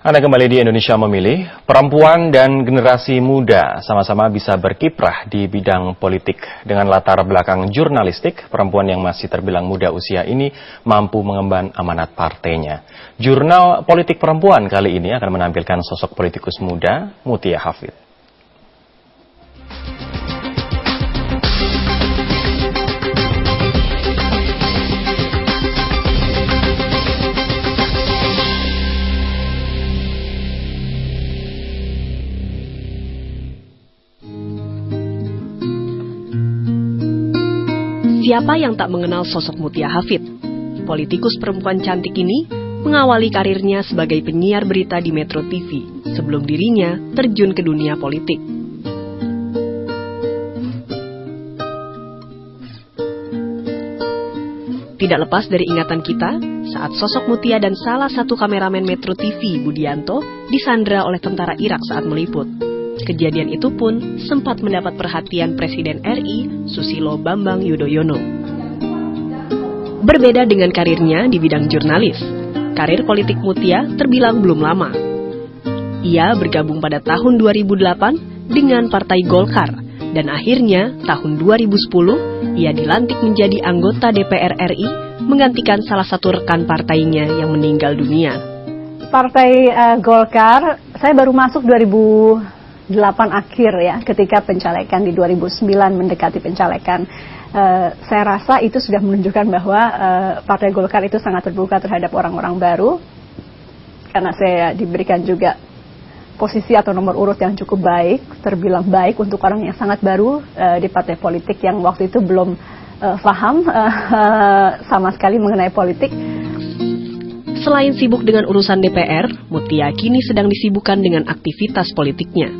Anda kembali di Indonesia Memilih. Perempuan dan generasi muda sama-sama bisa berkiprah di bidang politik. Dengan latar belakang jurnalistik, perempuan yang masih terbilang muda usia ini mampu mengemban amanat partainya. Jurnal Politik Perempuan kali ini akan menampilkan sosok politikus muda, Mutia Hafid. Siapa yang tak mengenal sosok Mutia Hafid? Politikus perempuan cantik ini mengawali karirnya sebagai penyiar berita di Metro TV sebelum dirinya terjun ke dunia politik. Tidak lepas dari ingatan kita saat sosok Mutia dan salah satu kameramen Metro TV, Budianto, disandra oleh tentara Irak saat meliput. Kejadian itu pun sempat mendapat perhatian Presiden RI Susilo Bambang Yudhoyono. Berbeda dengan karirnya di bidang jurnalis, karir politik Mutia terbilang belum lama. Ia bergabung pada tahun 2008 dengan Partai Golkar dan akhirnya tahun 2010 ia dilantik menjadi anggota DPR RI menggantikan salah satu rekan partainya yang meninggal dunia. Partai Golkar, saya baru masuk 2008 akhir ya, ketika pencalekan di 2009 mendekati pencalekan. Saya rasa itu sudah menunjukkan bahwa Partai Golkar itu sangat terbuka terhadap orang-orang baru, karena saya diberikan juga posisi atau nomor urut yang cukup baik, terbilang baik untuk orang yang sangat baru di partai politik yang waktu itu belum paham sama sekali mengenai politik. Selain sibuk dengan urusan DPR, Mutia kini sedang disibukkan dengan aktivitas politiknya.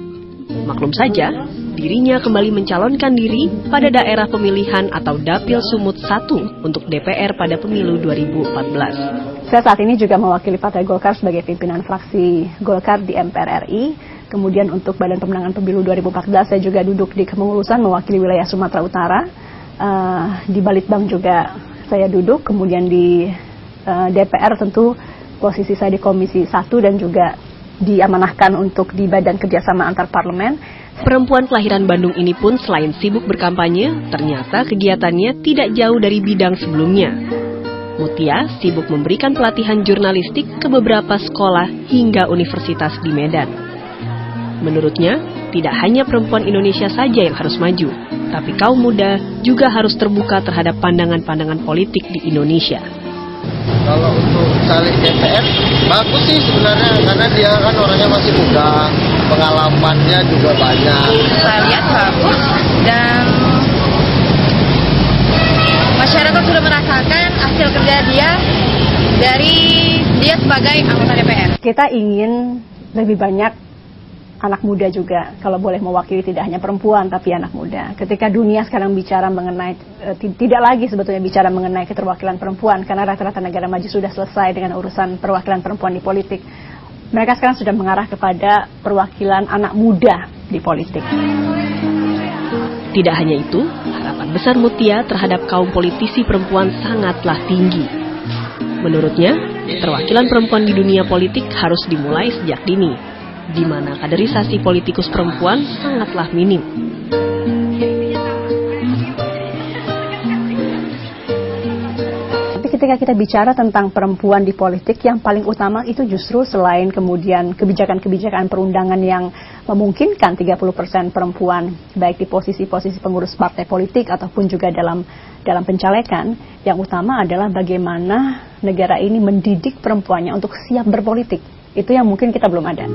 Maklum saja, dirinya kembali mencalonkan diri pada daerah pemilihan atau Dapil Sumut 1 untuk DPR pada pemilu 2014. Saya saat ini juga mewakili Partai Golkar sebagai pimpinan fraksi Golkar di MPR RI. Kemudian untuk Badan Pemenangan Pemilu 2014 saya juga duduk di kepengurusan mewakili wilayah Sumatera Utara. Di Balitbang juga saya duduk, kemudian di DPR tentu posisi saya di Komisi 1 dan juga diamanahkan untuk di Badan Kerjasama Antar Parlemen. Perempuan kelahiran Bandung ini pun selain sibuk berkampanye, ternyata kegiatannya tidak jauh dari bidang sebelumnya. Mutia sibuk memberikan pelatihan jurnalistik ke beberapa sekolah hingga universitas di Medan. Menurutnya, tidak hanya perempuan Indonesia saja yang harus maju, tapi kaum muda juga harus terbuka terhadap pandangan-pandangan politik di Indonesia. Kalau untuk caleg DPR, bagus sih sebenarnya, karena dia kan orangnya masih muda, pengalamannya juga banyak. Saya lihat bagus dan masyarakat sudah merasakan hasil kerja dia dari dia sebagai anggota DPR. Kita ingin lebih banyak anak muda juga, kalau boleh mewakili tidak hanya perempuan tapi anak muda. Ketika dunia sekarang bicara mengenai, tidak lagi sebetulnya bicara mengenai keterwakilan perempuan, karena rata-rata negara maju sudah selesai dengan urusan perwakilan perempuan di politik. Mereka sekarang sudah mengarah kepada perwakilan anak muda di politik. Tidak hanya itu, harapan besar Mutia terhadap kaum politisi perempuan sangatlah tinggi. Menurutnya, keterwakilan perempuan di dunia politik harus dimulai sejak dini, di mana kaderisasi politikus perempuan sangatlah minim. Tapi ketika kita bicara tentang perempuan di politik, yang paling utama itu justru selain kemudian kebijakan-kebijakan perundangan yang memungkinkan 30% perempuan, baik di posisi-posisi pengurus partai politik ataupun juga dalam pencalekan, yang utama adalah bagaimana negara ini mendidik perempuannya untuk siap berpolitik. Itu yang mungkin kita belum ada.